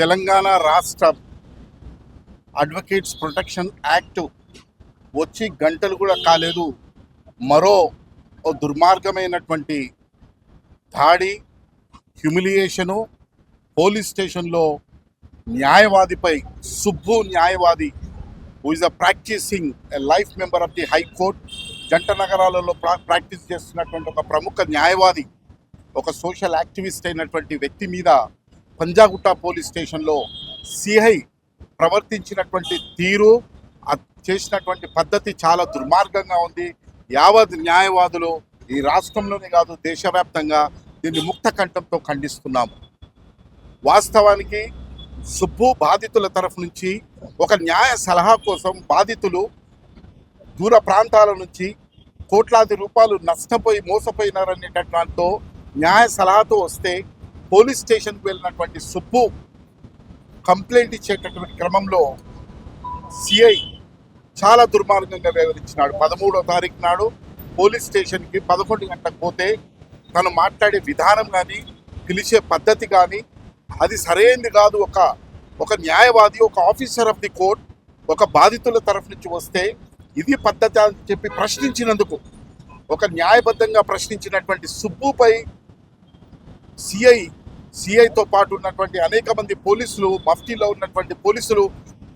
తెలంగాణ రాష్ట్ర advocates protection act వచ్చి గంటలు కూడా కాలేదు. మరో దుర్మార్గమైనటువంటి దాడి, హ్యూమిలియేషను పోలీస్ స్టేషన్లో న్యాయవాదిపై, సుబ్బు న్యాయవాది who is a practising life member of the high court, జంట నగరాలలో ప్రాక్టీస్ చేస్తున్నటువంటి ఒక ప్రముఖ న్యాయవాది, ఒక సోషల్ యాక్టివిస్ట్ అయినటువంటి వ్యక్తి మీద పంజాగుట్ట పోలీస్ స్టేషన్లో సిఐ ప్రవర్తించినటువంటి తీరు, చేసినటువంటి పద్ధతి చాలా దుర్మార్గంగా ఉంది. యావత్ న్యాయవాదులు ఈ రాష్ట్రంలోనే కాదు దేశవ్యాప్తంగా దీన్ని ముక్త కంఠంతో ఖండిస్తున్నాము. వాస్తవానికి సుబ్బు బాధితుల తరఫు నుంచి ఒక న్యాయ సలహా కోసం బాధితులు దూర ప్రాంతాల నుంచి కోట్లాది రూపాయలు నష్టపోయి మోసపోయినారనేటటువంటి న్యాయ సలహాతో వస్తే పోలీస్ స్టేషన్కి వెళ్ళినటువంటి సుబ్బు కంప్లైంట్ ఇచ్చేటటువంటి క్రమంలో సిఐ చాలా దుర్మార్గంగా వ్యవహరించినాడు. 13వ తారీఖు నాడు పోలీస్ స్టేషన్కి 11 గంటలకు పోతే తను మాట్లాడే విధానం కానీ, పిలిచే పద్ధతి కానీ అది సరైనది కాదు. ఒక న్యాయవాది, ఒక ఆఫీసర్ ఆఫ్ ది కోర్ట్ ఒక బాధితుల తరఫు నుంచి వస్తే ఇది పద్ధతి అని చెప్పి ప్రశ్నించినందుకు, ఒక న్యాయబద్ధంగా ప్రశ్నించినటువంటి సుబ్బుపై సిఐతో పాటు ఉన్నటువంటి అనేక మంది పోలీసులు, మఫ్టీలో ఉన్నటువంటి పోలీసులు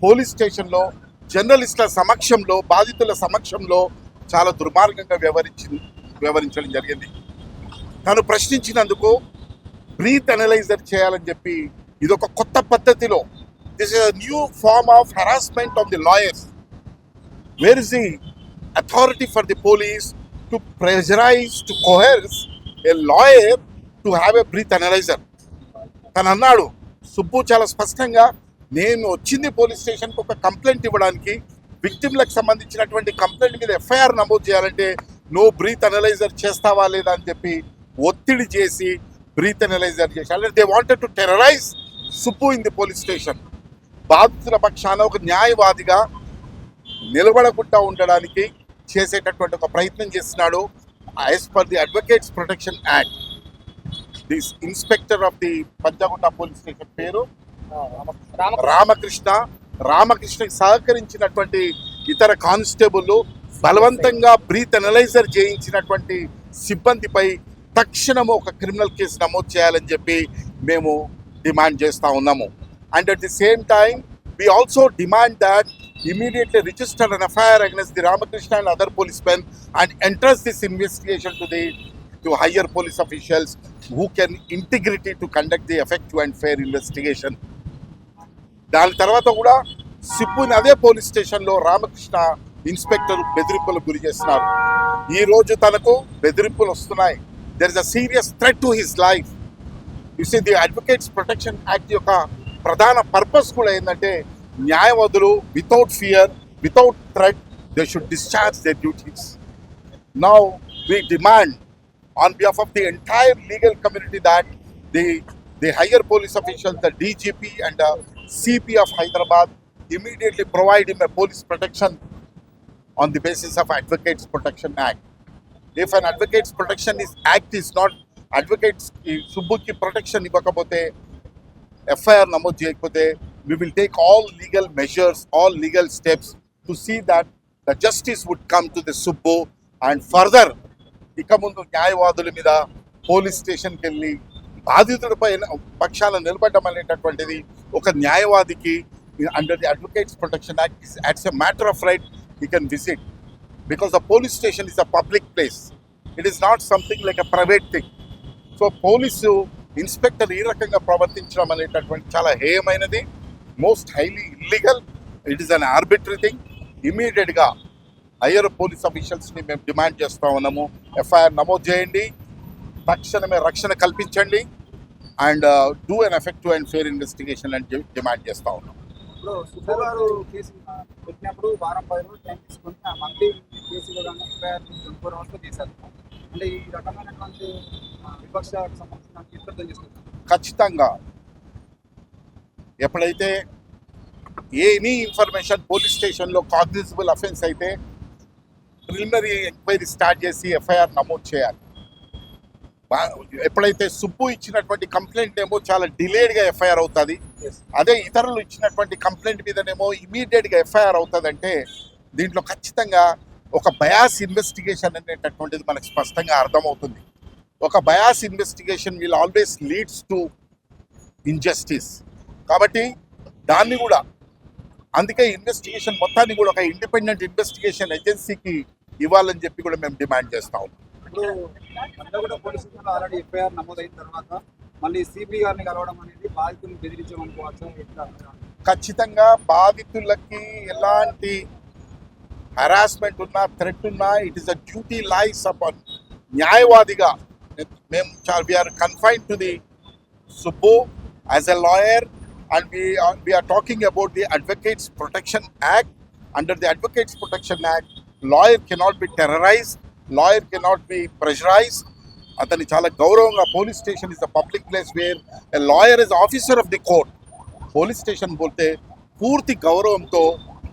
పోలీస్ స్టేషన్లో జర్నలిస్టుల సమక్షంలో, బాధితుల సమక్షంలో చాలా దుర్మార్గంగా వ్యవహరించడం జరిగింది. తను ప్రశ్నించినందుకు బ్రీత్ అనలైజర్ చేయాలని చెప్పి ఇదొక కొత్త పద్ధతిలో, this is a new form of harassment of the lawyers. Where is the authority for the police to pressurize, to coerce a lawyer to have a breath analyzer? తను అన్నాడు, సుబ్బు చాలా స్పష్టంగా, నేను వచ్చింది పోలీస్ స్టేషన్కి ఒక కంప్లైంట్ ఇవ్వడానికి, విక్టిమ్లకు సంబంధించినటువంటి కంప్లైంట్ మీద ఎఫ్ఐఆర్ నమోదు చేయాలంటే నువ్వు బ్రీత్ అనలైజర్ చేస్తావా లేదా అని చెప్పి ఒత్తిడి చేసి బ్రీత్ అనలైజర్ చేసి, అంటే they wanted to terrorise Subbu in the police station. బాధితుల పక్షాన ఒక న్యాయవాదిగా నిలబడకుండా ఉండడానికి చేసేటటువంటి ఒక ప్రయత్నం చేస్తున్నాడు. As per the advocates protection act, this inspector of the Panjagutta police station పేరు రామకృష్ణకి సహకరించినటువంటి ఇతర కానిస్టేబుల్ బలవంతంగా బ్రీత్ అనలైజర్ చేయించినటువంటి సిబ్బందిపై తక్షణము ఒక క్రిమినల్ కేసు నమోదు చేయాలని చెప్పి మేము డిమాండ్ చేస్తూ ఉన్నాము. And at the same time we also demand that immediately register an FIR against the Ramakrishna and other policemen and entrust this investigation to higher police officials who can integrity to conduct the effective and fair investigation. దాని తర్వాత కూడా సిబ్బుని అదే police స్టేషన్లో Ramakrishna inspector బెదిరింపులకు గురి చేస్తున్నారు. ఈరోజు తనకు బెదిరింపులు వస్తున్నాయి. There is a serious threat to his life. You see the advocates protection act యొక్క ప్రధాన పర్పస్ కూడా ఏంటంటే న్యాయవాదులు without fear, without threat they should discharge their duties. Now we demand on behalf of the entire legal community that the higher police officials, the DGP and the CP of Hyderabad immediately provide him a police protection on the basis of Advocates Protection Act. If an Advocates Protection Act is not, advocates Subbuki protection ఇవ్వకపోతే, FIR నమోదు చేయకపోతే, we will take all legal measures, all legal steps to see that the justice would come to the Subbu. And further, ఇక ముందు న్యాయవాదుల మీద police స్టేషన్కి వెళ్ళి బాధితుడిపై పక్షాన నిలబడడం అనేటటువంటిది ఒక న్యాయవాదికి under the advocates protection act it's a matter of right you can visit, because the police station is a public place. It is not something like a private thing. So police inspector ఈ రకంగా ప్రవర్తించడం అనేటటువంటి చాలా హేయమైనది, most highly illegal. It is an arbitrary thing. ఇమీడియట్గా higher police ఆఫీషియల్స్ని మేము demand చేస్తూ ఉన్నాము, ఎఫ్ఐఆర్ నమోదు చేయండి, తక్షణమే రక్షణ కల్పించండి, and do an effective and fair investigation అని డిమాండ్ చేస్తూ ఉన్నాం. ఇప్పుడు శుక్రవారం కేసు పెట్టినప్పుడు వారం 10 రోజులు టైం తీసుకొని ఆ మంత్లీ కేసు ఇవ్వగానే ఎఫ్ఐఆర్ 24 అవర్స్లో చేశారు. అంటే ఈ రకమైనటువంటి విపక్షాలకు సంబంధించిన అర్థం చేసుకుంటారు. ఖచ్చితంగా ఎప్పుడైతే ఎనీ ఇన్ఫర్మేషన్ పోలీస్ స్టేషన్లో కాగ్నిజబుల్ అఫెన్స్ అయితే ప్రిలిమినరీ ఎంక్వైరీ స్టార్ట్ చేసి ఎఫ్ఐఆర్ నమోదు చేయాలి. ఎప్పుడైతే సుబ్బు ఇచ్చినటువంటి కంప్లైంట్ ఏమో చాలా డిలేడ్గా ఎఫ్ఐఆర్ అవుతుంది, అదే ఇతరులు ఇచ్చినటువంటి కంప్లైంట్ మీదనేమో ఇమీడియట్గా ఎఫ్ఐఆర్ అవుతుందంటే దీంట్లో ఖచ్చితంగా ఒక బయాస్ ఇన్వెస్టిగేషన్ అనేటటువంటిది మనకు స్పష్టంగా అర్థమవుతుంది. ఒక bias investigation will always leads to injustice. కాబట్టి దాన్ని కూడా అందుకే ఇన్వెస్టిగేషన్ మొత్తాన్ని కూడా ఒక ఇండిపెండెంట్ ఇన్వెస్టిగేషన్ ఏజెన్సీకి ఇవ్వాలని చెప్పి కూడా మేము డిమాండ్ చేస్తా ఉన్నాం. ఇప్పుడు మండగూడ పోలీస్ స్టేషన్లో ఆల్రెడీ ఎఫ్ఐఆర్ నమోదైన తర్వాత మళ్ళీ సిపి గారిని కలవడం అనేది బాధితులను బెదిరించమనుకోవచ్చు ఎట్లా? ఖచ్చితంగా బాధితులకి ఎలాంటి హరాస్మెంట్ ఉన్నా, థ్రెట్ ఉన్నా, it is a duty lies upon న్యాయవాదిగా మేము we are confined to the Subbu as a lawyer and we are talking about the Advocates Protection Act. Under the Advocates Protection Act, lawyer cannot be terrorized, lawyer cannot be pressurized. Atani chala gauravanga, police station is a public place where a lawyer is officer of the court. Police station bolte పూర్తి గౌరవంతో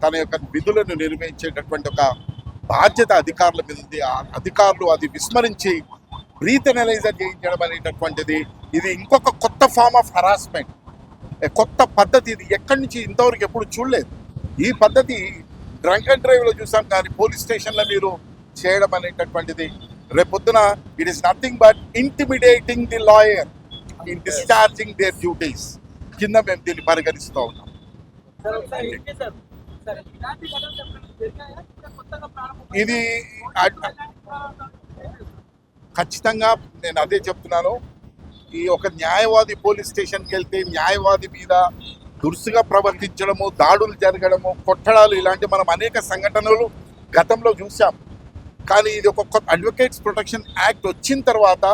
తన యొక్క విధులను నిర్వహించేటటువంటి ఒక బాధ్యత అధికారుల మీద ఉంది. ఆ అధికారులు అది విస్మరించి బ్రీత్ అనలైజర్ చేయించడం అనేటటువంటిది ఇది ఇంకొక కొత్త ఫార్మ్ ఆఫ్ హరాస్మెంట్, కొత్త పద్ధతి. ఇది ఎక్కడి నుంచి ఇంతవరకు ఎప్పుడు చూడలేదు. ఈ పద్ధతి డ్రంక్ అండ్ డ్రైవ్లో చూసాం, కానీ పోలీస్ స్టేషన్లో మీరు చేయడం అనేటటువంటిది రేపొద్దున it is nothing but intimidating the lawyer in discharging there duties కింద మేము దీన్ని పరిగణిస్తూ ఉన్నాం. ఇది ఖచ్చితంగా నేను అదే చెప్తున్నాను. ఈ ఒక న్యాయవాది పోలీస్ స్టేషన్కి వెళ్తే న్యాయవాది మీద దురుసుగా ప్రవర్తించడము, దాడులు జరగడము, కొట్టడాలు ఇలాంటి మనం అనేక సంఘటనలు గతంలో చూసాం. కానీ ఇది ఒక కొత్త అడ్వకేట్స్ ప్రొటెక్షన్ యాక్ట్ వచ్చిన తర్వాత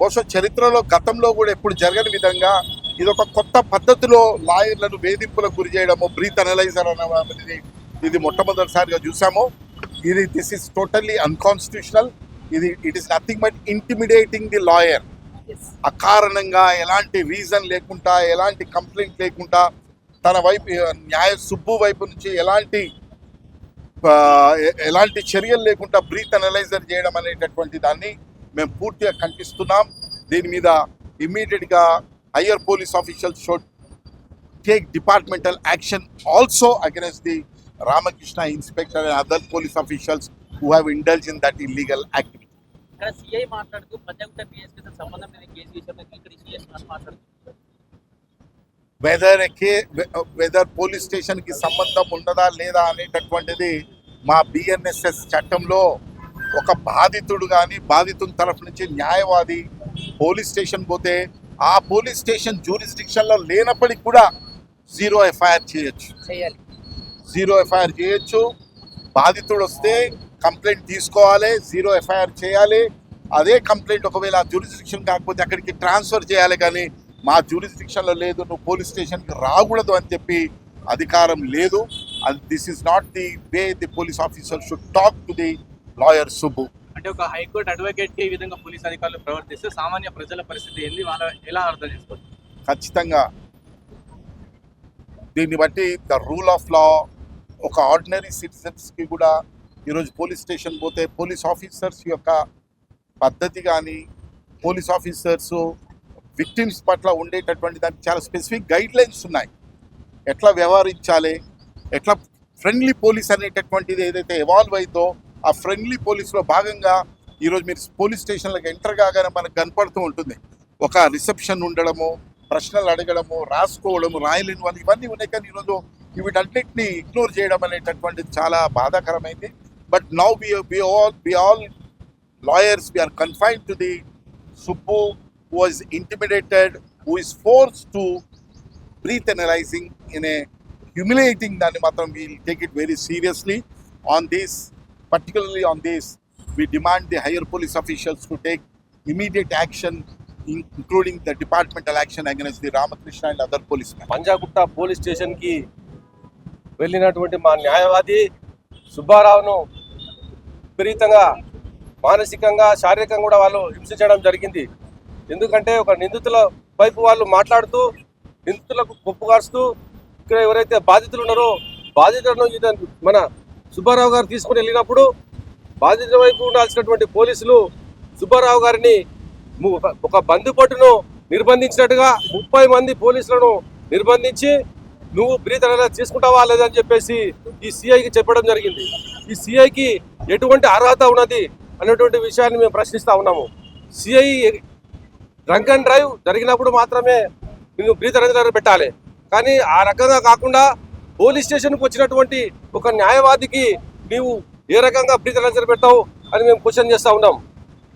బహుశా చరిత్రలో గతంలో కూడా ఎప్పుడు జరగని విధంగా ఇది ఒక కొత్త పద్ధతిలో లాయర్లను వేధింపులకు గురి చేయడము, బ్రీత్ అనలైజర్ అనేది ఇది మొట్టమొదటిసారిగా చూసాము. This is totally unconstitutional. It is nothing but intimidating the lawyer. అకారణంగా ఎలాంటి రీజన్ లేకుండా, ఎలాంటి కంప్లైంట్ లేకుండా తన వైపు సుబ్బు వైపు నుంచి ఎలాంటి చర్యలు లేకుండా బ్రీత్ అనలైజర్ చేయడం అనేటటువంటి దాన్ని మేము పూర్తిగా ఖండిస్తున్నాం. దీని మీద ఇమ్మీడియట్గా higher police officials should take departmental action also against the Ramakrishna inspector and other police officials who have indulge in that illegal activity. CI మాట్లాడుతూ పంజాగుట్ట పిఎస్కి సంబంధం లేని కేసు విషయంలో ఇక్కడ సిఎస్ మాట్లాడుతున్నారు. వెదర్ పోలీస్ స్టేషన్కి సంబంధం ఉన్నదా లేదా అనేటటువంటిది మా బిఎన్ఎస్ఎస్ చట్టంలో ఒక బాధితుడు కానీ బాధితుని తరఫు నుంచి న్యాయవాది పోలీస్ స్టేషన్ పోతే ఆ పోలీస్ స్టేషన్ జ్యూరిస్డిక్షన్లో లేనప్పటికీ కూడా జీరో ఎఫ్ఐఆర్ చేయొచ్చు. బాధితుడు వస్తే కంప్లైంట్ తీసుకోవాలి, జీరో ఎఫ్ఐఆర్ చేయాలి. అదే కంప్లైంట్ ఒకవేళ ఆ జ్యూరిస్డిక్షన్ కాకపోతే అక్కడికి ట్రాన్స్ఫర్ చేయాలి. కానీ మా జ్యూరిస్డిక్షన్లో లేదు, నువ్వు పోలీస్ స్టేషన్కి రాకూడదు అని చెప్పి అధికారం లేదు. This is not the way the police officer should talk to the lawyer Subbu. అంటే ఒక హైకోర్టు అడ్వకేట్కి ఈ విధంగా పోలీస్ అధికారులు ప్రవర్తిస్తే సామాన్య ప్రజల పరిస్థితి ఏంది, వాళ్ళ ఎలా అర్థం చేసుకోవచ్చు? ఖచ్చితంగా దీన్ని బట్టి ద రూల్ ఆఫ్ లా ఒక ఆర్డినరీ సిటిజన్స్కి కూడా ఈరోజు పోలీస్ స్టేషన్ పోతే పోలీస్ ఆఫీసర్స్ యొక్క పద్ధతి కానీ పోలీస్ ఆఫీసర్స్ విక్టిమ్స్ పట్ల ఉండేటటువంటి దానికి చాలా స్పెసిఫిక్ గైడ్ లైన్స్ ఉన్నాయి. ఎట్లా వ్యవహరించాలి, ఎట్లా ఫ్రెండ్లీ పోలీస్ అనేటటువంటిది ఏదైతే ఎవాల్వ్ అవుతుందో ఆ ఫ్రెండ్లీ పోలీస్లో భాగంగా ఈరోజు మీరు పోలీస్ స్టేషన్లకు ఎంటర్ కాగానే మనకు కనపడుతూ ఉంటుంది. ఒక రిసెప్షన్ ఉండడము, ప్రశ్నలు అడగడము, రాసుకోవడము, రాయలేని వాళ్ళు ఇవన్నీ ఉన్నాయి. కానీ ఈరోజు వీటన్నిటిని ఇగ్నోర్ చేయడం అనేటటువంటిది చాలా బాధాకరమైంది. But now we all lawyers, we are confined to the Subbu who was intimidated, who is forced to breath analyzing in a humiliating దాన్ని మాత్రం we'll take it very seriously. On this, particularly on this, we demand the higher police officials to take immediate action, including the departmental action against the Ramakrishna and other policemen. Panjagutta police స్టేషన్కి వెళ్ళినటువంటి మా న్యాయవాది సుబ్బారావును విపరీతంగా మానసికంగా, శారీరకంగా కూడా వాళ్ళు హింసించడం జరిగింది. ఎందుకంటే ఒక నిందితుల వైపు వాళ్ళు మాట్లాడుతూ నిందితులకు కొప్పుగారుస్తూ ఇక్కడ ఎవరైతే బాధితులు ఉన్నారో బాధితులను మన సుబ్బారావు గారు తీసుకుని వెళ్ళినప్పుడు బాధితుల వైపు ఉండాల్సినటువంటి పోలీసులు సుబ్బారావు గారిని ఒక బందిపోటును నిర్బంధించినట్టుగా 30 మంది పోలీసులను నిర్బంధించి నువ్వు బ్రీత్ అనలైజర్ చేసుకుంటావా లేదని చెప్పేసి ఈ సిఐకి చెప్పడం జరిగింది. ఈ సిఐకి ఎటువంటి అర్హత ఉన్నది అనేటువంటి విషయాన్ని మేము ప్రశ్నిస్తా ఉన్నాము. సిఐ డ్రంక్ అండ్ డ్రైవ్ జరిగినప్పుడు మాత్రమే నువ్వు బ్రీత్ అనలైజర్ పెట్టాలి, కానీ ఆ రకంగా కాకుండా పోలీస్ స్టేషన్కి వచ్చినటువంటి ఒక న్యాయవాదికి నీవు ఏ రకంగా బ్రీత్ అనలైజర్ పెట్టావు అని మేము క్వశ్చన్ చేస్తూ ఉన్నాం.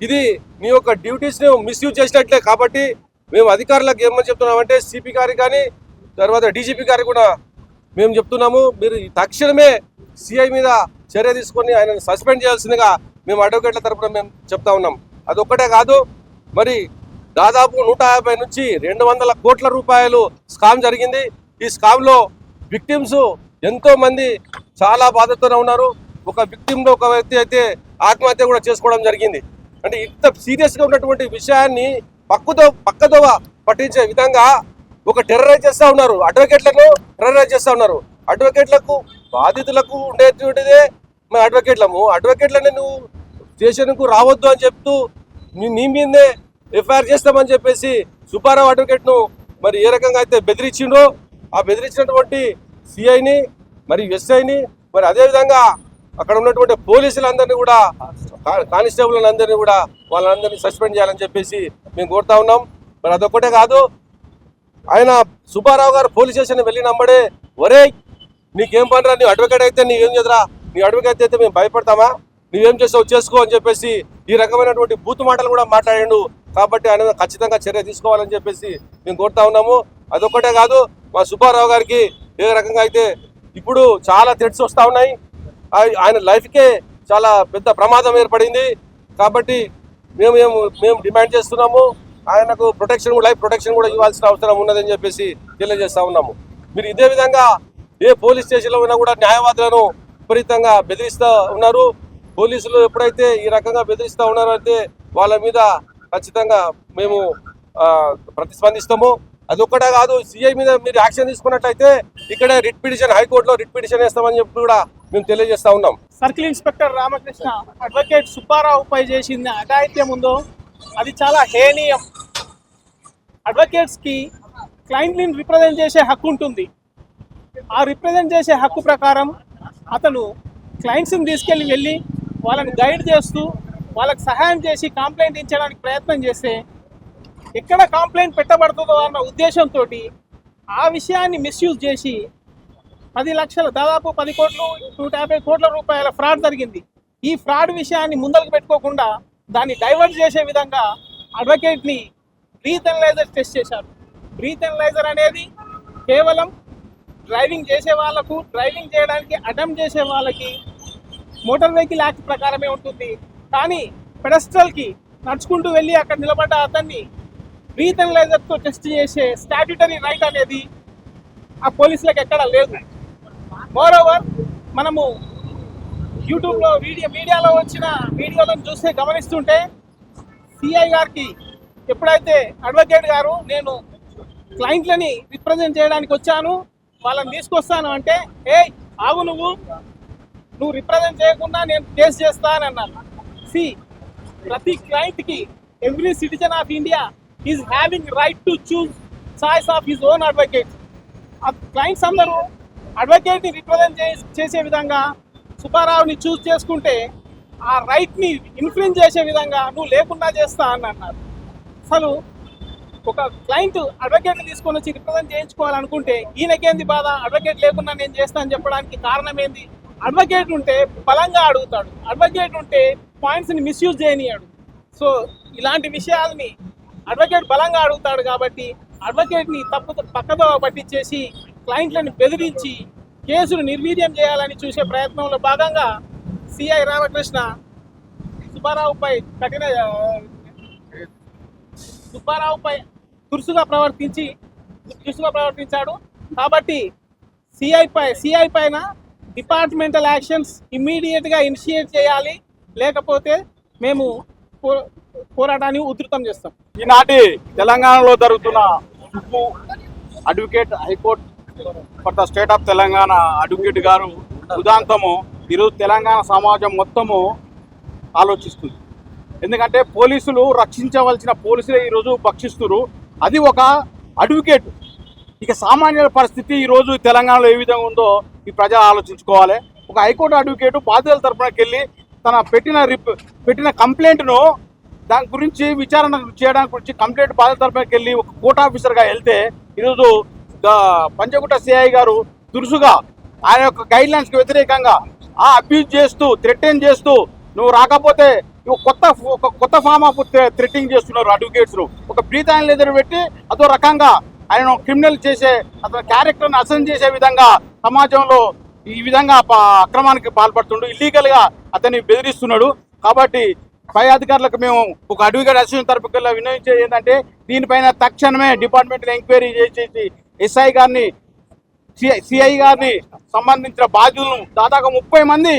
ఇది నీ యొక్క డ్యూటీస్ని మిస్యూజ్ చేసినట్లే. కాబట్టి మేము అధికారులకు ఏమని చెప్తున్నామంటే సిపి గారికి కానీ తర్వాత డీజీపీ గారికి కూడా మేము చెప్తున్నాము, మీరు తక్షణమే సిఐ మీద చర్య తీసుకొని ఆయనను సస్పెండ్ చేయాల్సిందిగా మేము అడ్వకేట్ల తరఫున మేము చెప్తా ఉన్నాం. అదొక్కటే కాదు, మరి దాదాపు 150 నుంచి 200 కోట్ల రూపాయలు స్కామ్ జరిగింది. ఈ స్కామ్లో విక్టిమ్స్ ఎంతో మంది చాలా బాధతోనే ఉన్నారు. ఒక విక్టిమ్లో ఒక వ్యక్తి అయితే ఆత్మహత్య కూడా చేసుకోవడం జరిగింది. అంటే ఇంత సీరియస్గా ఉన్నటువంటి విషయాన్ని పక్కదోవ పట్టించే విధంగా ఒక టెర్రరైజ్ చేస్తూ ఉన్నారు. అడ్వకేట్లను టెర్రరైజ్ చేస్తూ ఉన్నారు. అడ్వకేట్లకు బాధితులకు ఉండేటువంటిదే మేము అడ్వకేట్లని నువ్వు స్టేషన్కు రావద్దు అని చెప్తూ నీ మీదే ఎఫ్ఐఆర్ చేస్తామని చెప్పేసి సుబ్బారావు అడ్వకేట్ను మరి ఏ రకంగా అయితే బెదిరించిండో ఆ బెదిరించినటువంటి సిఐని మరి ఎస్ఐని మరి అదేవిధంగా అక్కడ ఉన్నటువంటి పోలీసులందరినీ కూడా కానిస్టేబుల్ అందరినీ కూడా వాళ్ళందరినీ సస్పెండ్ చేయాలని చెప్పేసి మేము కోరుతా ఉన్నాం. మరి అదొక్కటే కాదు, ఆయన సుబ్బారావు గారు పోలీస్ స్టేషన్ వెళ్ళినమ్మడే ఒరే నీకేం పనిరా, నీ అడ్వకేట్ అయితే నీవేం చేద్దరా, నీ అడ్వకేట్ అయితే మేము భయపడతామా, నువ్వేం చేస్తావు చేసుకో అని చెప్పేసి ఈ రకమైనటువంటి బూతు మాటలు కూడా మాట్లాడిండు. కాబట్టి ఆయన ఖచ్చితంగా చర్య తీసుకోవాలని చెప్పేసి మేము కోరుతా ఉన్నాము. అదొక్కటే కాదు, మా సుబ్బారావు గారికి ఏ రకంగా అయితే ఇప్పుడు చాలా థ్రెట్స్ వస్తూ ఉన్నాయి. ఆయన లైఫ్కే చాలా పెద్ద ప్రమాదం ఏర్పడింది. కాబట్టి మేము డిమాండ్ చేస్తున్నాము, ఆయనకు లైఫ్ ప్రొటెక్షన్ కూడా ఇవ్వాల్సిన అవసరం ఉన్నదని చెప్పేసి తెలియజేస్తా ఉన్నాము. మీరు ఇదే విధంగా ఏ పోలీస్ స్టేషన్లో ఉన్నా కూడా న్యాయవాదులను విపరీతంగా బెదిరిస్తూ ఉన్నారు. పోలీసులు ఎప్పుడైతే ఈ రకంగా బెదిరిస్తూ ఉన్నారో అయితే వాళ్ళ మీద ఖచ్చితంగా మేము ప్రతిస్పందిస్తాము. అదొక్కటే కాదు, సిఐ మీద మీరు యాక్షన్ తీసుకున్నట్లయితే ఇక్కడే రిట్ పిటిషన్ హైకోర్టులో రిట్ పిటిషన్ వేస్తామని చెప్పి కూడా మేము తెలియజేస్తా ఉన్నాం. సర్కిల్ ఇన్స్పెక్టర్ రామకృష్ణ అడ్వకేట్ సుబ్బారావుపై చేసిన అఘాయిత్యం ఉందో అది చాలా హేనీయం. అడ్వకేట్స్కి క్లయింట్ని రిప్రజెంట్ చేసే హక్కు ఉంటుంది. ఆ రిప్రజెంట్ చేసే హక్కు ప్రకారం అతను క్లయింట్స్ని వెళ్ళి వాళ్ళని గైడ్ చేస్తూ వాళ్ళకి సహాయం చేసి కంప్లైంట్ ఇచ్చడానికి ప్రయత్నం చేస్తే ఎక్కడ కంప్లైంట్ పెట్టబడుతుందో అన్న ఉద్దేశంతో ఆ విషయాన్ని మిస్యూజ్ చేసి 10 లక్షల దాదాపు 10 కోట్లు 150 కోట్ల రూపాయల ఫ్రాడ్ జరిగింది. ఈ ఫ్రాడ్ విషయాన్ని ముందరకు పెట్టుకోకుండా దాన్ని డైవర్ట్ చేసే విధంగా అడ్వకేట్ని బ్రీత్ అనలైజర్ టెస్ట్ చేశారు. బ్రీత్ అనలైజర్ అనేది కేవలం డ్రైవింగ్ చేసే వాళ్ళకు, డ్రైవింగ్ చేయడానికి అటెంప్ట్ చేసే వాళ్ళకి మోటార్ వెహికల్ యాక్ట్ ప్రకారమే ఉంటుంది. కానీ పెడస్ట్రల్కి నడుచుకుంటూ వెళ్ళి అక్కడ నిలబడ్డ అతన్ని బ్రీత్ అనలైజర్తో టెస్ట్ చేసే స్టాట్యూటరీ రైట్ అనేది ఆ పోలీసులకు ఎక్కడ లేదు. మోరోవర్ మనము యూట్యూబ్లో మీడియాలో వచ్చిన వీడియోలను చూస్తే గమనిస్తుంటే సిఐ గారికి ఎప్పుడైతే అడ్వకేట్ గారు నేను క్లయింట్లని రిప్రజెంట్ చేయడానికి వచ్చాను, వాళ్ళని తీసుకొస్తాను అంటే ఆగు నువ్వు రిప్రజెంట్ చేయకుండా నేను కేసు చేస్తానన్నాను. ప్రతి క్లయింట్కి every citizen of India is having right to choose choice of his own advocate. ఆ క్లయింట్స్ అందరూ అడ్వకేట్ని రిప్రజెంట్ చేసే విధంగా సుబ్బారావుని చూస్ చేసుకుంటే ఆ రైట్ని ఇన్ఫ్లుయెన్స్ చేసే విధంగా నువ్వు లేకుండా చేస్తా అని అన్నారు. అసలు ఒక క్లయింట్ అడ్వకేట్ని తీసుకొని వచ్చి రిప్రజెంట్ చేయించుకోవాలనుకుంటే ఈయనకేంది బాధ, అడ్వకేట్ లేకుండా నేను చేస్తానని చెప్పడానికి కారణం ఏంది? అడ్వకేట్ ఉంటే బలంగా అడుగుతాడు, అడ్వకేట్ ఉంటే పాయింట్స్ని మిస్యూజ్ చేయనియాడు. సో ఇలాంటి విషయాల్ని అడ్వకేట్ బలంగా అడుగుతాడు కాబట్టి అడ్వకేట్ని పక్కదో పట్టించేసి క్లయింట్లను బెదిరించి కేసును నిర్వీర్యం చేయాలని చూసే ప్రయత్నంలో భాగంగా సిఐ రామకృష్ణ సుబ్బారావుపై దురుసుగా ప్రవర్తించాడు. కాబట్టి సిఐ పైన డిపార్ట్మెంటల్ యాక్షన్స్ ఇమ్మీడియట్గా ఇనిషియేట్ చేయాలి, లేకపోతే మేము పోరాటాన్ని ఉధృతం చేస్తాం. ఈనాటి తెలంగాణలో జరుగుతున్న Subbu advocate high court for the state of Telangana advocate గారు ఉదాంతము ఈరోజు తెలంగాణ సమాజం మొత్తము ఆలోచిస్తుంది. ఎందుకంటే పోలీసులు రక్షించవలసిన పోలీసులే ఈరోజు భక్షిస్తున్నారు. అది ఒక అడ్వకేట్. ఇక సామాన్యుల పరిస్థితి ఈరోజు తెలంగాణలో ఏ విధంగా ఉందో ఈ ప్రజలు ఆలోచించుకోవాలి. ఒక హైకోర్టు అడ్వకేటు బాధితుల తరపునకి వెళ్ళి తన పెట్టిన కంప్లైంట్ను దాని గురించి విచారణ చేయడానికి గురించి కంప్లైంట్ బాధితుల తరపునకి వెళ్ళి ఒక కోర్ట్ ఆఫీసర్గా వెళ్తే ఈరోజు పంజగుట్ట సిఐ గారు దురుసుగా ఆయన యొక్క గైడ్ లైన్స్కి వ్యతిరేకంగా అబ్యూజ్ చేస్తూ థ్రెటన్ చేస్తూ నువ్వు రాకపోతే కొత్త ఫామ్ ఆఫ్ థ్రెట్టింగ్ చేస్తున్నారు అడ్వకేట్స్. ఒక బ్రీత్ ఆయన ఎదురు పెట్టి అదో రకంగా ఆయన క్రిమినల్ చేసే అతని క్యారెక్టర్ని అసెన్ చేసే విధంగా సమాజంలో ఈ విధంగా అక్రమానికి పాల్పడుతుండు, ఇల్లీగల్గా అతన్ని బెదిరిస్తున్నాడు. కాబట్టి పై అధికారులకు మేము ఒక అడ్వకేట్ అసోసియేషన్ తరపున వినియోగించేది ఏంటంటే దీనిపైన తక్షణమే డిపార్ట్మెంటల్ ఎంక్వైరీ చేసేసి ఎస్ఐ గారిని సిఐ గారిని సంబంధించిన బాధ్యులను దాదాపు 30 మంది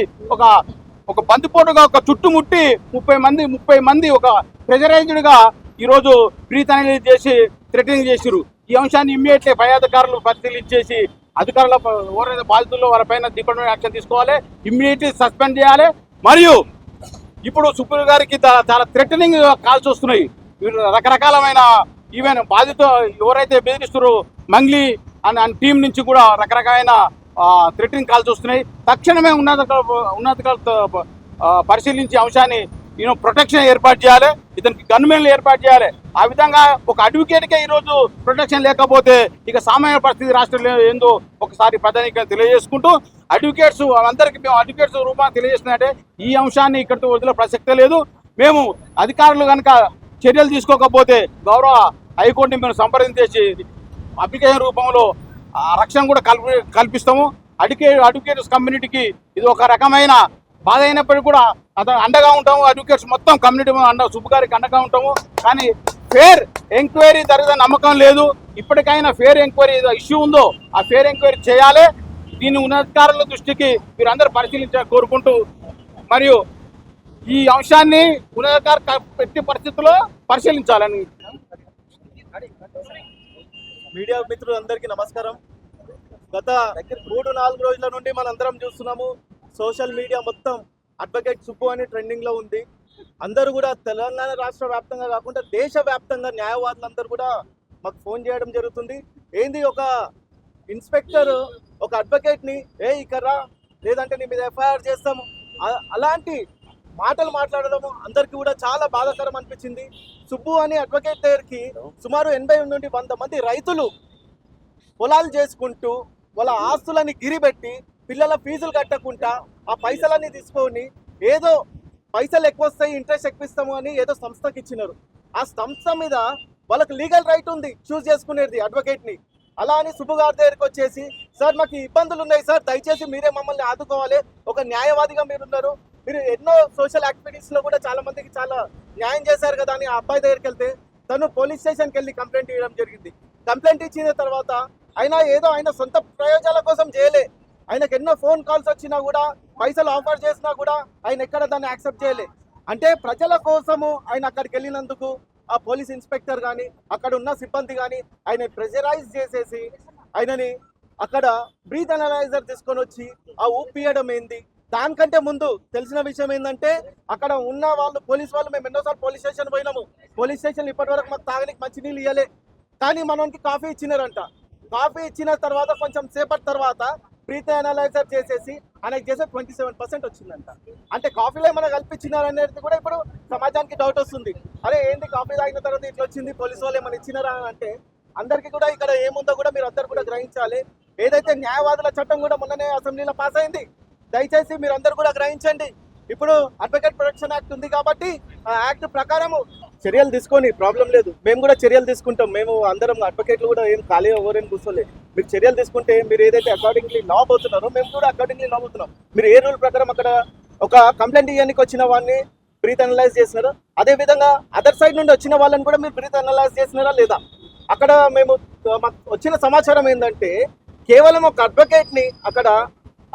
ఒక బందిపోటుగా ఒక చుట్టుముట్టి 30 మంది ఒక ప్రెజరైజ్డ్గా ఈరోజు బ్రీత్ అనలైజ్ చేసి థ్రెటనింగ్ చేసిరు. ఈ అంశాన్ని ఇమ్మీడియట్లీ పై అధికారులు పరిశీలించేసి అధికారుల ఎవరైతే బాధితుల్లో వారిపైన డిపార్ట్మెంట్ యాక్షన్ తీసుకోవాలి, ఇమ్మీడియట్లీ సస్పెండ్ చేయాలి. మరియు ఇప్పుడు సుప్రీం గారికి చాలా థ్రెటనింగ్ కాల్స్ వస్తున్నాయి. రకరకాలమైన ఈవెన్ బాధిత ఎవరైతే బెదిరిస్తున్నారో మంగ్లీ అని టీం నుంచి కూడా రకరకాలైన థ్రెటనింగ్ కాల్స్ వస్తున్నాయి. తక్షణమే ఉన్నతాధికారులతో పరిశీలించే అంశాన్ని ప్రొటెక్షన్ ఏర్పాటు చేయాలి, ఇతనికి గన్మెన్లు ఏర్పాటు చేయాలి. ఆ విధంగా ఒక అడ్వకేట్కే ఈరోజు ప్రొటెక్షన్ లేకపోతే ఇక సామాన్య పరిస్థితి రాష్ట్రంలో ఏందో ఒకసారి ప్రధానిగా తెలియజేసుకుంటూ అడ్వకేట్స్ అందరికీ మేము అడ్వకేట్స్ రూపాన్ని తెలియజేస్తున్నట్టే ఈ అంశాన్ని ఇక్కడితో వదిలే ప్రసక్తే లేదు. మేము అధికారులు కనుక చర్యలు తీసుకోకపోతే గౌరవ హైకోర్టుని మేము సంప్రదించేసి అప్లికేషన్ రూపంలో రక్షణ కూడా కల్పిస్తాము. అడ్వకేట్స్ కమ్యూనిటీకి ఇది ఒక రకమైన బాధ అయినప్పటికీ కూడా అతను అండగా ఉంటాము. అడ్వకేట్స్ మొత్తం కమ్యూనిటీ సుబ్బు గారికి అండగా ఉంటాము. కానీ ఫేర్ ఎంక్వైరీ జరిగే నమ్మకం లేదు. ఇప్పటికైనా ఫేర్ ఎంక్వైరీ ఏదో ఇష్యూ ఉందో ఆ ఫేర్ ఎంక్వైరీ చేయాలి. దీన్ని ఉన్నతాధికారుల దృష్టికి మీరందరూ పరిశీలించాలని కోరుకుంటూ మరియు ఈ అంశాన్ని ఉన్నతాధికారులు ఎట్టి పరిస్థితుల్లో పరిశీలించాలని. మీడియా మిత్రులందరికీ నమస్కారం. గత 3-4 రోజుల నుండి మనందరం చూస్తున్నాము, సోషల్ మీడియా మొత్తం అడ్వకేట్ సుబ్బు అని ట్రెండింగ్లో ఉంది. అందరూ కూడా తెలంగాణ రాష్ట్ర వ్యాప్తంగా కాకుండా దేశవ్యాప్తంగా న్యాయవాదులందరూ కూడా మాకు ఫోన్ చేయడం జరుగుతుంది. ఏంది ఒక ఇన్స్పెక్టర్ ఒక అడ్వకేట్ని ఇక్కడ లేదంటే నీ మీద ఎఫ్ఐఆర్ చేస్తాము అలాంటి మాటలు మాట్లాడడము అందరికీ కూడా చాలా బాధాకరం అనిపించింది. సుబ్బు అని అడ్వకేట్ దగ్గరికి సుమారు 80 నుండి 100 మంది రైతులు పొలాలు చేసుకుంటూ వాళ్ళ ఆస్తులని గిరిపెట్టి పిల్లల ఫీజులు కట్టకుండా ఆ పైసలన్నీ తీసుకొని ఏదో పైసలు ఎక్కువ వస్తాయి ఇంట్రెస్ట్ ఎక్కువ ఇస్తాము అని ఏదో సంస్థకి ఇచ్చినారు. ఆ సంస్థ మీద వాళ్ళకి లీగల్ రైట్ ఉంది చూస్ చేసుకునేది అడ్వకేట్ని. అలా అని సుబ్బు గారి దగ్గరికి వచ్చేసి సార్ మాకు ఇబ్బందులు ఉన్నాయి సార్, దయచేసి మీరే మమ్మల్ని ఆదుకోవాలి, ఒక న్యాయవాదిగా మీరున్నారు, మీరు ఎన్నో సోషల్ యాక్టివిటీస్లో కూడా చాలా మందికి చాలా న్యాయం చేశారు కదా అని ఆ అబ్బాయి దగ్గరికి వెళ్తే తను పోలీస్ స్టేషన్కి వెళ్ళి కంప్లైంట్ ఇవ్వడం జరిగింది. కంప్లైంట్ ఇచ్చిన తర్వాత ఆయన సొంత ప్రయోజనాల కోసం చేయలే. ఆయనకు ఎన్నో ఫోన్ కాల్స్ వచ్చినా కూడా పైసలు ఆఫర్ చేసినా కూడా ఆయన ఎక్కడ దాన్ని యాక్సెప్ట్ చేయలే. అంటే ప్రజల కోసము ఆయన అక్కడికి వెళ్ళినందుకు ఆ పోలీస్ ఇన్స్పెక్టర్ కానీ అక్కడ ఉన్న సిబ్బంది కానీ ఆయన ప్రెషరైజ్ చేసేసి ఆయనని అక్కడ బ్రీత్ అనలైజర్ తీసుకొని వచ్చి ఆ ఊపియడం ఏంది. దానికంటే ముందు తెలిసిన విషయం ఏంటంటే అక్కడ ఉన్న వాళ్ళు పోలీస్ వాళ్ళు మేము ఎన్నోసార్లు పోలీస్ స్టేషన్ పోయినాము. పోలీస్ స్టేషన్ ఇప్పటి వరకు మాకు తాగడానికి మంచినీళ్ళు ఇవ్వలే, కానీ మనకి కాఫీ ఇచ్చినారంట. కాఫీ ఇచ్చిన తర్వాత కొంచెం సేపటి తర్వాత బ్రీత్ అనలైజర్ చేసేసి ఆయనకు చేసే 27% వచ్చిందంట. అంటే కాఫీలో ఏమైనా కల్పించినారనేది కూడా ఇప్పుడు సమాజానికి డౌట్ వస్తుంది. అరే ఏంటి కాఫీ తాగిన తర్వాత ఇట్లా వచ్చింది, పోలీసు వాళ్ళు ఏమైనా ఇచ్చినారా అంటే అందరికీ కూడా ఇక్కడ ఏముందో కూడా మీరు అందరు కూడా గ్రహించాలి. ఏదైతే న్యాయవాదుల చట్టం కూడా మొన్ననే అసెంబ్లీలో పాస్ అయింది, దయచేసి మీరు అందరు కూడా గ్రహించండి. ఇప్పుడు అడ్వకేట్ ప్రొటెక్షన్ యాక్ట్ ఉంది కాబట్టి ఆ యాక్ట్ ప్రకారము చర్యలు తీసుకొని ప్రాబ్లం లేదు, మేము కూడా చర్యలు తీసుకుంటాం. మేము అందరం అడ్వకేట్లు కూడా ఏం ఖాళీ ఎవరేం కూర్చోలేదు. మీరు చర్యలు తీసుకుంటే మీరు ఏదైతే అకార్డింగ్లీ లా పోతున్నారో మేము కూడా అకార్డింగ్లీ లా పోతున్నాం. మీరు ఏ రూల్ ప్రకారం అక్కడ ఒక కంప్లైంట్ ఇవ్వడానికి వచ్చిన వాడిని బ్రీత్ అనలైజ్ చేసినారా, అదేవిధంగా అదర్ సైడ్ నుండి వచ్చిన వాళ్ళని కూడా మీరు బ్రీత్ అనలైజ్ చేసినారా లేదా. అక్కడ మేము వచ్చిన సమాచారం ఏంటంటే కేవలం ఒక అడ్వకేట్ని అక్కడ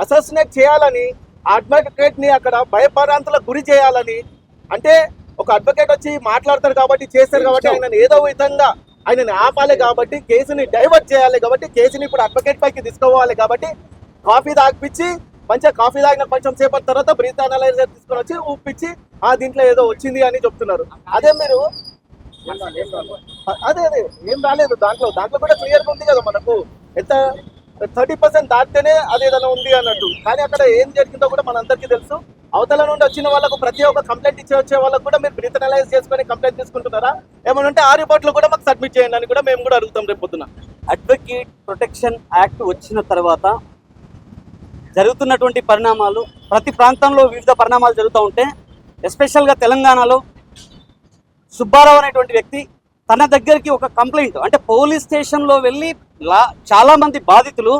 అసాసినేట్ చేయాలని, అడ్వకేట్ని అక్కడ భయభ్రాంతులకు గురి చేయాలని, అంటే ఒక అడ్వకేట్ వచ్చి మాట్లాడతారు కాబట్టి చేస్తారు కాబట్టి ఆయన ఏదో విధంగా ఆయనని ఆపాలి కాబట్టి కేసుని డైవర్ట్ చేయాలి కాబట్టి కేసుని ఇప్పుడు అడ్వకేట్ పైకి తీసుకోవాలి కాబట్టి కాఫీ తాగిపించి మంచిగా కాఫీ తాగిన కొంచెం సేపటి తర్వాత బ్రీత్ అనలైజర్ తీసుకొని వచ్చి ఊపించి దీంట్లో ఏదో వచ్చింది అని చెప్తున్నారు. అదే మీరు అదే ఏం రాలేదు దాంట్లో కూడా క్లియర్గా ఉంది కదా మనకు ఎంత 30% దాటితేనే అదేదైనా ఉంది అన్నట్టు. కానీ అక్కడ ఏం జరిగిందో కూడా మనందరికీ తెలుసు. అవతల నుండి వచ్చిన వాళ్ళకు ప్రతి ఒక్క కంప్లైంట్ వచ్చే వాళ్ళకు కూడా మీరు బ్రీత్ అనలైజ్ చేసుకొని కంప్లైంట్ తీసుకుంటున్నారా? ఏమైనా ఉంటే ఆ రిపోర్ట్లు కూడా మాకు సబ్మిట్ చేయండి అని కూడా మేము కూడా అడుగుతాం రేపు పొద్దున. అడ్వకేట్ ప్రొటెక్షన్ యాక్ట్ వచ్చిన తర్వాత జరుగుతున్నటువంటి పరిణామాలు, ప్రతి ప్రాంతంలో వివిధ పరిణామాలు జరుగుతూ ఉంటే, ఎస్పెషల్గా తెలంగాణలో సుబ్బారావు అనేటువంటి వ్యక్తి తన దగ్గరికి ఒక కంప్లైంట్ అంటే పోలీస్ స్టేషన్లో వెళ్ళి చాలామంది బాధితులు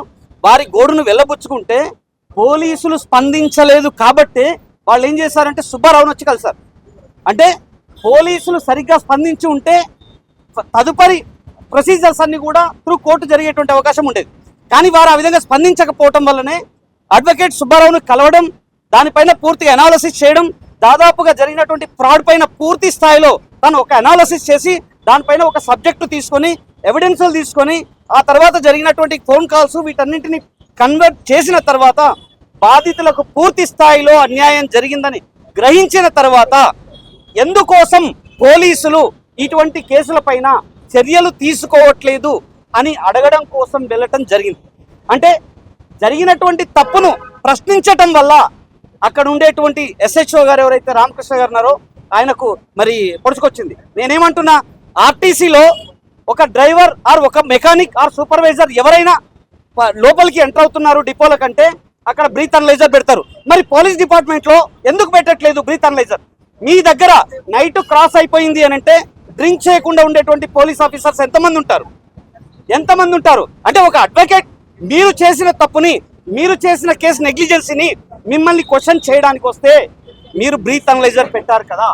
వారి గోడును వెళ్ళబుచ్చుకుంటే పోలీసులు స్పందించలేదు కాబట్టి వాళ్ళు ఏం చేశారంటే సుబ్బారావును వచ్చి కలిశారు. అంటే పోలీసులు సరిగ్గా స్పందించి ఉంటే తదుపరి ప్రొసీజర్స్ అన్ని కూడా త్రూ కోర్టు జరిగేటువంటి అవకాశం ఉండేది. కానీ వారు ఆ విధంగా స్పందించకపోవటం వల్లనే అడ్వకేట్ సుబ్బారావును కలవడం, దానిపైన పూర్తిగా అనాలసిస్ చేయడం, దాదాపుగా జరిగినటువంటి ఫ్రాడ్ పైన పూర్తి స్థాయిలో తను ఒక అనాలసిస్ చేసి దానిపైన ఒక సబ్జెక్టు తీసుకొని ఎవిడెన్స్లు తీసుకొని ఆ తర్వాత జరిగినటువంటి ఫోన్ కాల్స్ వీటన్నింటిని కన్వర్ట్ చేసిన తర్వాత బాధితులకు పూర్తి స్థాయిలో అన్యాయం జరిగిందని గ్రహించిన తర్వాత ఎందుకోసం పోలీసులు ఇటువంటి కేసులపైన చర్యలు తీసుకోవట్లేదు అని అడగడం కోసం వెళ్ళటం జరిగింది. అంటే జరిగినటువంటి తప్పును ప్రశ్నించటం వల్ల అక్కడ ఉండేటువంటి SHO గారు ఎవరైతే రామకృష్ణ గారు ఉన్నారో ఆయనకు మరి పొడుచుకొచ్చింది. నేనేమంటున్నా, ఆర్టీసీలో ఒక డ్రైవర్ ఆర్ ఒక మెకానిక్ ఆర్ సూపర్వైజర్ ఎవరైనా లోపలికి ఎంటర్ అవుతున్నారు డిపోల కంటే అక్కడ బ్రీత్ అనలైజర్ పెడతారు. మరి పోలీస్ డిపార్ట్మెంట్లో ఎందుకు పెట్టట్లేదు బ్రీత్ అనలైజర్? మీ దగ్గర నైట్ క్రాస్ అయిపోయింది అని అంటే డ్రింక్ చేయకుండా ఉండేటువంటి పోలీస్ ఆఫీసర్స్ ఎంతమంది ఉంటారు? అంటే ఒక అడ్వకేట్ మీరు చేసిన తప్పుని, మీరు చేసిన కేసు నెగ్లిజెన్సీని మిమ్మల్ని క్వశ్చన్ చేయడానికి వస్తే మీరు బ్రీత్ అనలైజర్ పెట్టారు కదా.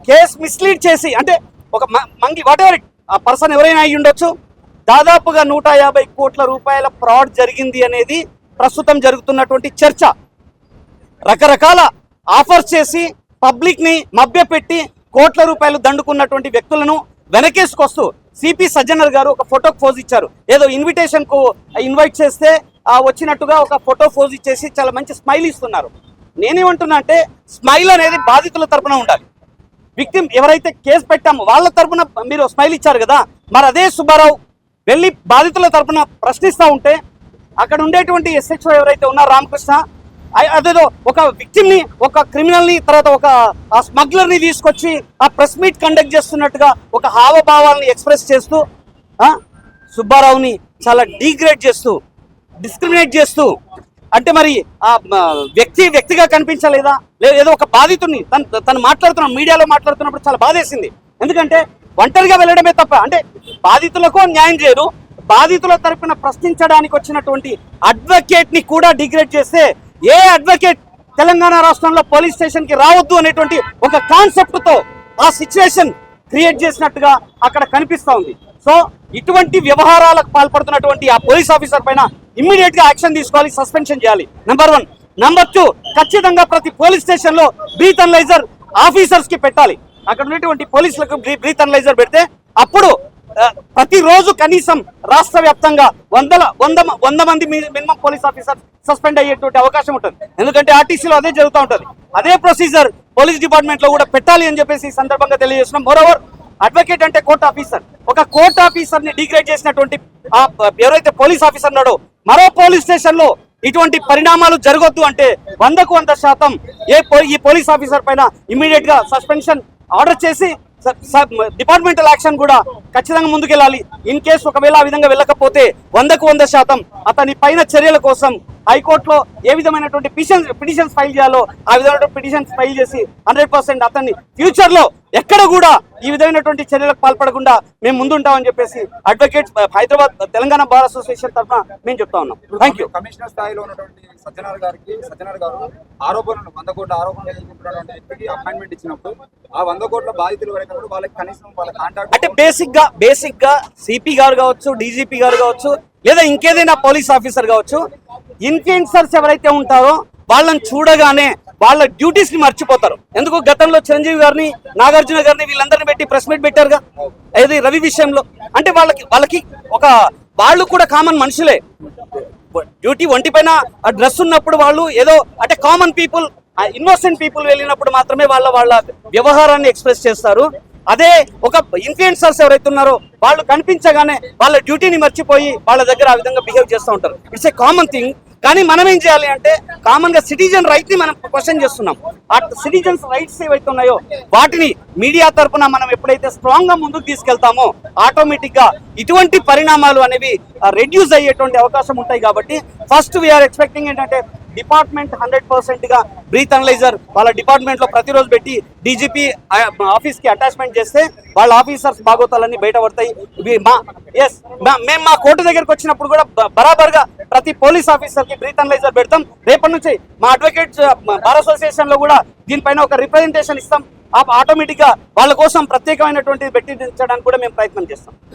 కేసు మిస్లీడ్ చేసి అంటే ఒక మంగి వాట్ ఎవర్ ఆ పర్సన్ ఎవరైనా అయ్యి ఉండొచ్చు, దాదాపుగా 150 కోట్ల రూపాయల ఫ్రాడ్ జరిగింది అనేది ప్రస్తుతం జరుగుతున్నటువంటి చర్చ. రకరకాల ఆఫర్స్ చేసి పబ్లిక్ని మభ్యపెట్టి కోట్ల రూపాయలు దండుకున్నటువంటి వ్యక్తులను వెనకేసుకొస్తూ సిపి సజ్జనర్ గారు ఒక ఫోటో పోజ్ ఇచ్చారు. ఏదో ఇన్విటేషన్కు ఇన్వైట్ చేస్తే వచ్చినట్టుగా ఒక ఫోటో పోజ్ ఇచ్చేసి చాలా మంచి స్మైల్ ఇస్తున్నారు. నేనేమంటున్నా అంటే స్మైల్ అనేది బాధితుల తరపున ఉండాలి. విక్టిమ్ ఎవరైతే కేసు పెట్టామో వాళ్ళ తరపున మీరు స్మైల్ ఇచ్చారు కదా, మరి అదే సుబ్బారావు వెళ్ళి బాధితుల తరపున ప్రశ్నిస్తూ ఉంటే అక్కడ ఉండేటువంటి SHO ఎవరైతే ఉన్నారో రామకృష్ణ అదేదో ఒక విక్టిమ్ని, ఒక క్రిమినల్ని, తర్వాత ఒక స్మగ్లర్ని తీసుకొచ్చి ఆ ప్రెస్ మీట్ కండక్ట్ చేస్తున్నట్టుగా ఒక హావభావాలని ఎక్స్ప్రెస్ చేస్తూ సుబ్బారావుని చాలా డీగ్రేడ్ చేస్తూ డిస్క్రిమినేట్ చేస్తూ అంటే మరి ఆ వ్యక్తిగా కనిపించలేదా? ఏదో ఒక బాధితుడిని తను మాట్లాడుతున్న మీడియాలో మాట్లాడుతున్నప్పుడు చాలా బాధేసింది. ఎందుకంటే ఒంటరిగా వెళ్ళడమే తప్ప అంటే బాధితులకు న్యాయం చేయరు, బాధితుల తరపున ప్రశ్నించడానికి వచ్చినటువంటి అడ్వకేట్ ని కూడా డిగ్రేడ్ చేస్తే ఏ అడ్వకేట్ తెలంగాణ రాష్ట్రంలో పోలీస్ స్టేషన్ కి రావద్దు అనేటువంటి ఒక కాన్సెప్ట్ తో ఆ సిచ్యువేషన్ క్రియేట్ చేసినట్టుగా అక్కడ కనిపిస్తా ఉంది. సో ఇటువంటి వ్యవహారాలకు పాల్పడుతున్నటువంటి ఆ పోలీస్ ఆఫీసర్ పైన ఇమ్మీడియట్ గా యాక్షన్ తీసుకోవాలి, సస్పెన్షన్ చేయాలి. నెంబర్ 1. నెంబర్ 2, ఖచ్చితంగా ప్రతి పోలీస్ స్టేషన్ లో బ్రీత్ అనలైజర్ ఆఫీసర్స్ కి పెట్టాలి. అక్కడ ఉన్నటువంటి పోలీసులకు బ్రీత్ అనలైజర్ పెడితే అప్పుడు ప్రతిరోజు కనీసం రాష్ట్ర వ్యాప్తంగా 100 మంది మినిమం పోలీస్ ఆఫీసర్ సస్పెండ్ అయ్యేటువంటి అవకాశం ఉంటుంది. ఎందుకంటే ఆర్టీసీలో అదే జరుగుతూ ఉంటుంది. అదే ప్రొసీజర్ పోలీస్ డిపార్ట్మెంట్ లో కూడా పెట్టాలి అని చెప్పేసి ఈ సందర్భంగా తెలియజేస్తున్నాం. మోరోవర్ అడ్వకేట్ అంటే కోర్ట్ ఆఫీసర్, ఒక కోర్ట్ ఆఫీసర్ ని డిగ్రేడ్ చేసినటువంటి ఎవరైతే పోలీస్ ఆఫీసర్ ఉన్నాడో మరో పోలీస్ స్టేషన్ లో ఇటువంటి పరిణామాలు జరగొద్దు అంటే 100% ఈ పోలీస్ ఆఫీసర్ పైన ఇమ్మీడియట్ గా సస్పెన్షన్ ఆర్డర్ చేసి డిపార్ట్మెంటల్ యాక్షన్ కూడా ఖచ్చితంగా ముందుకెళ్ళాలి. ఇన్ కేసు ఒకవేళ ఆ విధంగా వెళ్ళకపోతే 100% అతని పైన చర్యల కోసం హైకోర్టులో ఏ విధమైనటువంటి పిటిషన్స్ ఫైల్ చేయాలో ఆ విధమైన పిటిషన్స్ ఫైల్ చేసి 100% అతన్ని ఫ్యూచర్ లో ఎక్కడ కూడా ఈ విధమైనటువంటి చర్యలకు పాల్పడకుండా మేము ముందుంటామని చెప్పేసి advocates Hyderabad Telangana bar association తరఫున మేము చెప్తా ఉన్నాం. Thank you. కమిషనర్ స్థాయిలో ఉన్నటువంటి సజ్జనర్ గారు ఆరోపణలు 100 కోట్ల ఆరోపణలు ఎదుర్కొంటున్నటువంటి వ్యక్తికి అపాయింట్మెంట్ ఇచ్చినప్పుడు ఆ 100 కోట్ల బాధితులు ఎవరైతే వాళ్ళకి కనీసం వాళ్ళ కాంటాక్ట్ అంటే బేసిక్ గా సిపి గారు కావచ్చు, డీజీపీ గారు కావచ్చు, లేదా ఇంకేదైనా పోలీస్ ఆఫీసర్ కావచ్చు, ఇన్ఫ్లుయెన్సర్స్ ఎవరైతే ఉంటారో వాళ్ళని చూడగానే వాళ్ళ డ్యూటీస్ ని మర్చిపోతారు. ఎందుకు గతంలో చిరంజీవి గారిని, నాగార్జున గారిని వీళ్ళందరినీ పెట్టి ప్రెస్ మీట్ పెట్టారుగా ఏది రవి విషయంలో. అంటే వాళ్ళకి వాళ్ళు కూడా కామన్ మనుషులే. డ్యూటీ ఒంటి పైన డ్రెస్ ఉన్నప్పుడు వాళ్ళు ఏదో అంటే కామన్ పీపుల్ ఇన్నోసెంట్ పీపుల్ వెళ్ళినప్పుడు మాత్రమే వాళ్ళ వ్యవహారాన్ని ఎక్స్ప్రెస్ చేస్తారు. అదే ఒక ఇన్ఫ్లుయెన్సర్స్ ఎవరైతే ఉన్నారో వాళ్ళు కనిపించగానే వాళ్ళ డ్యూటీని మర్చిపోయి వాళ్ళ దగ్గర ఆ విధంగా బిహేవ్ చేస్తూ ఉంటారు. It's a common thing. కానీ మనం ఏం చేయాలి అంటే కామన్ గా సిటిజన్ రైట్ ని మనం క్వశ్చన్ చేస్తున్నాం. ఆ సిటిజన్స్ రైట్స్ ఏవైతే ఉన్నాయో వాటిని మీడియా తరఫున మనం ఎప్పుడైతే స్ట్రాంగ్ గా ముందుకు తీసుకెళ్తామో ఆటోమేటిక్ గా ఇటువంటి పరిణామాలు అనేవి రెడ్యూస్ అయ్యేటువంటి అవకాశం ఉంటాయి. కాబట్టి ఫస్ట్ వీఆర్ ఎక్స్పెక్టింగ్ ఏంటంటే డిపార్ట్మెంట్ 100% గా బ్రీత్ అనలైజర్ వాళ్ళ డిపార్ట్మెంట్ లో ప్రతిరోజు పెట్టి డీజీపీ ఆఫీస్ కి అటాచ్మెంట్ చేస్తే వాళ్ళ ఆఫీసర్స్ బాగోతాలన్నీ బయటపడతాయి. మేము మా కోర్టు దగ్గరకు వచ్చినప్పుడు కూడా బరాబర్ గా ప్రతి పోలీస్ ఆఫీసర్ కి బ్రీత్ అనలైజర్ పెడతాం. రేపటి నుంచి మా అడ్వకేట్స్ బార్ అసోసియేషన్ లో కూడా దీనిపైన ఒక రిప్రజెంటేషన్ ఇస్తాం. ఆటోమేటిక్ గా వాళ్ళ కోసం ప్రత్యేకమైనటువంటి పెట్టించడానికి కూడా మేము ప్రయత్నం చేస్తాం.